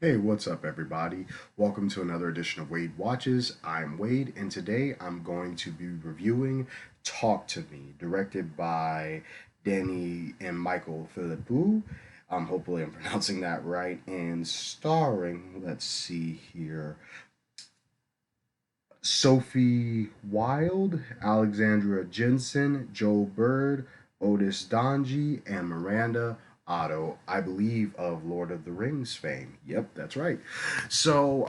Hey, what's up, everybody? Welcome to another edition of Wade Watches. I'm Wade, and today I'm going to be reviewing Talk to Me, directed by Danny and Michael Philippou. Hopefully, I'm pronouncing that right, and starring, let's see here, Sophie Wilde, Alexandra Jensen, Joel Bird, Otis Donji, and Miranda Otto, I believe of Lord of the Rings fame. Yep, that's right. So,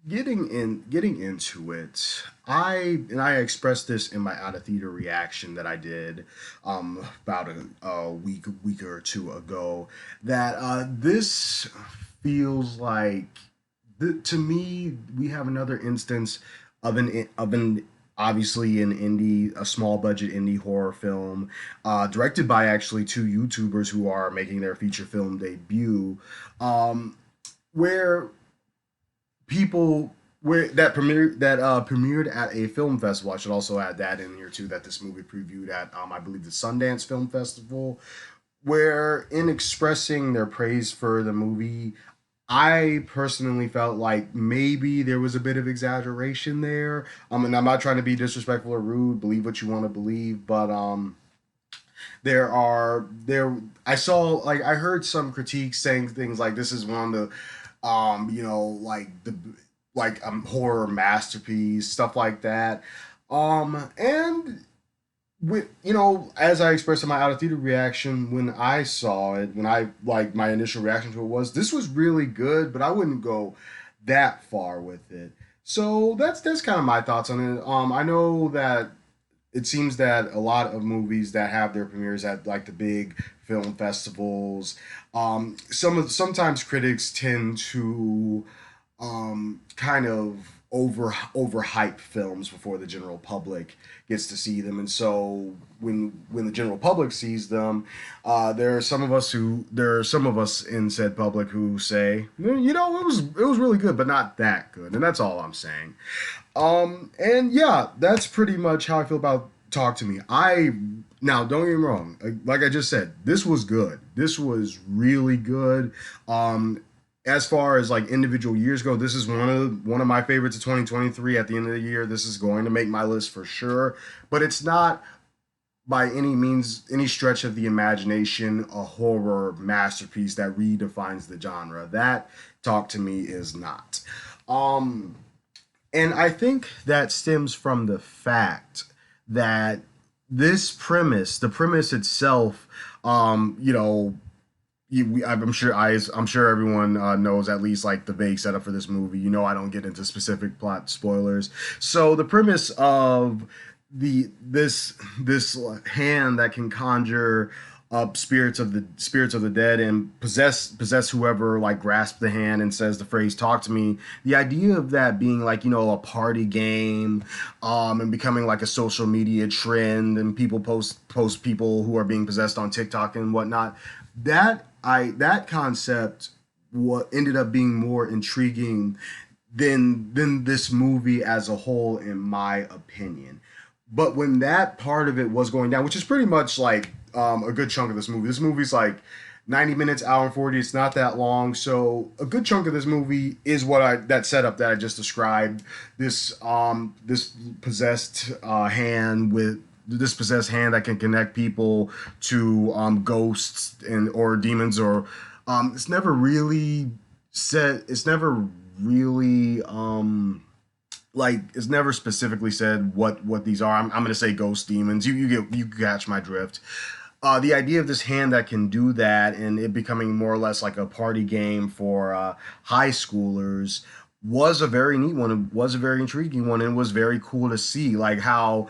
getting into it, I expressed this in my out of theater reaction that I did about a week or two ago, that this feels like, to me, we have another instance of an obviously an indie, a small budget indie horror film, directed by actually two YouTubers who are making their feature film debut, um, where people where that premiered at a film festival. I should also add that in here too, that this movie previewed at, I believe, the Sundance Film Festival, where in expressing their praise for the movie, I personally felt like maybe there was a bit of exaggeration there. And I'm not trying to be disrespectful or rude. Believe what you want to believe, but there. I saw, like, I heard some critiques saying things like this is one of the, like horror masterpiece, stuff like that. And with, as I expressed in my out of theater reaction when I saw it, when I like my initial reaction to it was this was really good, but I wouldn't go that far with it. So that's kind of my thoughts on it. I know that it seems that a lot of movies that have their premieres at like the big film festivals, sometimes critics tend to kind of overhype films before the general public gets to see them, and so when the general public sees them, there are some of us in said public who say, it was really good, but not that good, and that's all I'm saying. And yeah, that's pretty much how I feel about Talk to Me. Now, don't get me wrong. Like I just said, this was good. This was really good. As far as like individual years go, this is one of my favorites of 2023. At the end of the year, this is going to make my list for sure. But it's not by any means, any stretch of the imagination, a horror masterpiece that redefines the genre. That Talk to Me is not. Um, and I think that stems from the fact that the premise itself, you know, I'm sure everyone knows at least like the vague setup for this movie. I don't get into specific plot spoilers. So the premise of this hand that can conjure up spirits of the dead and possess whoever like grasps the hand and says the phrase "talk to me." The idea of that being like a party game, and becoming like a social media trend, and people post people who are being possessed on TikTok and whatnot. That concept what ended up being more intriguing than this movie as a whole, in my opinion. But when that part of it was going down, which is pretty much like a good chunk of this movie. This movie's like 90 minutes, hour and 40. It's not that long. So a good chunk of this movie is that setup that I just described. This possessed hand with this possessed hand that can connect people to ghosts and or demons, or it's never really said. It's never really like it's never specifically said what these are. I'm gonna say ghost demons. You catch my drift. The idea of this hand that can do that and it becoming more or less like a party game for high schoolers was a very neat one. It was a very intriguing one, and was very cool to see. Like how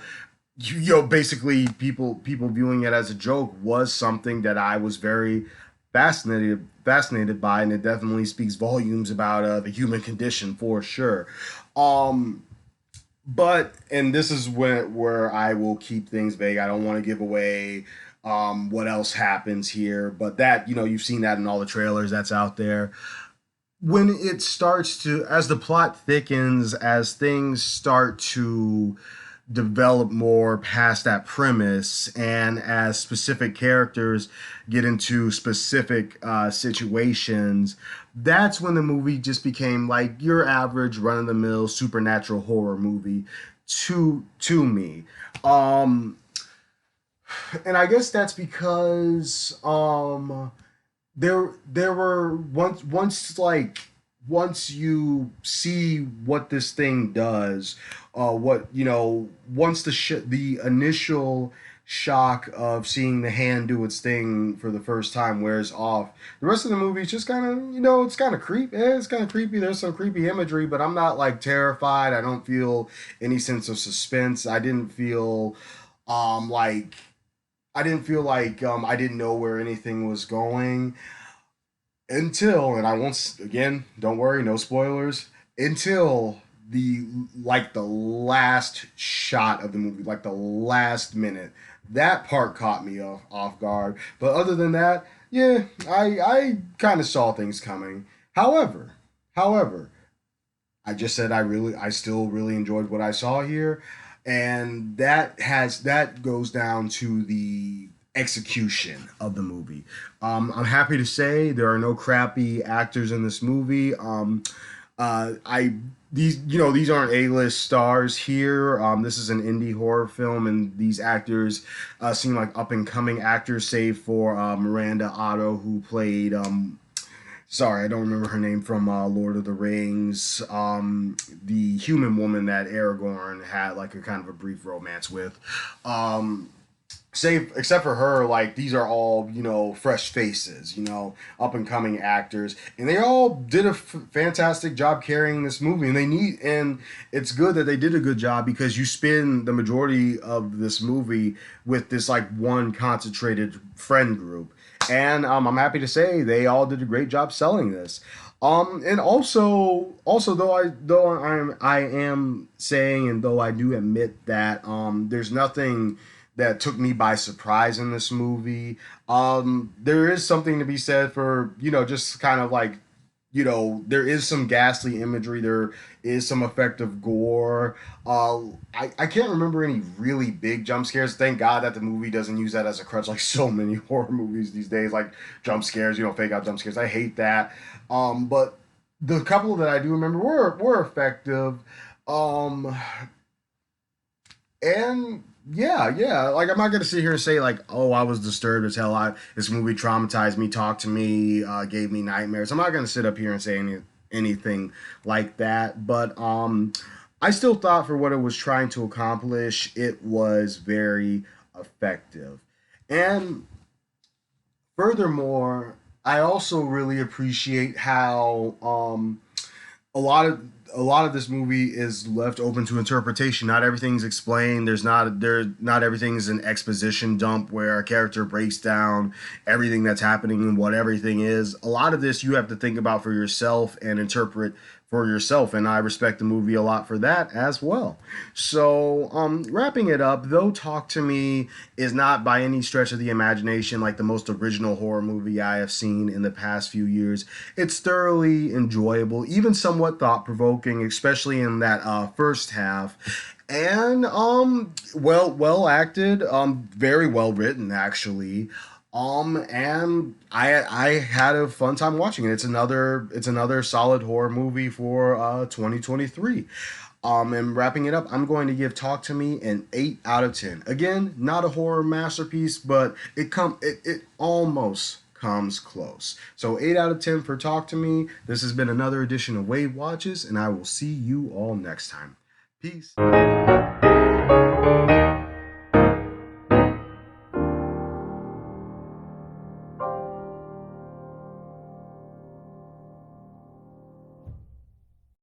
basically people viewing it as a joke was something that I was very fascinated by, and it definitely speaks volumes about the human condition for sure. Um, but and this is where I will keep things vague. I don't want to give away what else happens here, but that you've seen that in all the trailers that's out there. When it starts to, as the plot thickens, as things start to develop more past that premise, and as specific characters get into specific situations, that's when the movie just became like your average run-of-the-mill supernatural horror movie to me. um and I guess that's because there were once you see what this thing does, what you know, once the initial shock of seeing the hand do its thing for the first time wears off, the rest of the movie is just kind of, it's kind of creepy. It's kind of creepy. There's some creepy imagery, but I'm not like terrified. I don't feel any sense of suspense. Like I didn't feel like I didn't know where anything was going until, and I won't, again, don't worry, no spoilers, until the last shot of the movie, like the last minute. That part caught me off guard. But other than that, yeah, I kind of saw things coming. However, however, I just said I still really enjoyed what I saw here, and that goes down to the execution of the movie. I'm happy to say there are no crappy actors in this movie. I these aren't A-list stars here. This is an indie horror film, and these actors seem like up and coming actors, save for Miranda Otto, who played sorry, I don't remember her name from Lord of the Rings. The human woman that Aragorn had like a kind of a brief romance with. Um, Save except for her, like these are all fresh faces, up and coming actors, and they all did a fantastic job carrying this movie. And it's good that they did a good job because you spend the majority of this movie with this like one concentrated friend group, and I'm happy to say they all did a great job selling this. And also though I am saying, and though I do admit that there's nothing that took me by surprise in this movie. There is something to be said for, just kind of like, there is some ghastly imagery. There is some effective gore. I can't remember any really big jump scares. Thank God that the movie doesn't use that as a crutch like so many horror movies these days, like jump scares, fake out jump scares. I hate that. But the couple that I do remember were effective. Um, and yeah, like I'm not gonna sit here and say like, oh, I was disturbed as hell. This movie traumatized me, talked to me, gave me nightmares. I'm not gonna sit up here and say anything like that. But I still thought for what it was trying to accomplish, it was very effective. And furthermore, I also really appreciate how a lot of a lot of this movie is left open to interpretation. Not everything's explained. Not everything is an exposition dump where a character breaks down everything that's happening and what everything is. A lot of this you have to think about for yourself and interpret for yourself, and I respect the movie a lot for that as well. So, wrapping it up, though Talk to Me is not by any stretch of the imagination like the most original horror movie I have seen in the past few years. It's thoroughly enjoyable, even somewhat thought provoking, especially in that first half. And well acted, very well written actually. And I had a fun time watching it. It's another solid horror movie for 2023. And wrapping it up, I'm going to give Talk to Me an 8 out of 10. Again, not a horror masterpiece, but it almost comes close. So 8 out of 10 for Talk to Me. This has been another edition of Wave Watches, and I will see you all next time. Peace.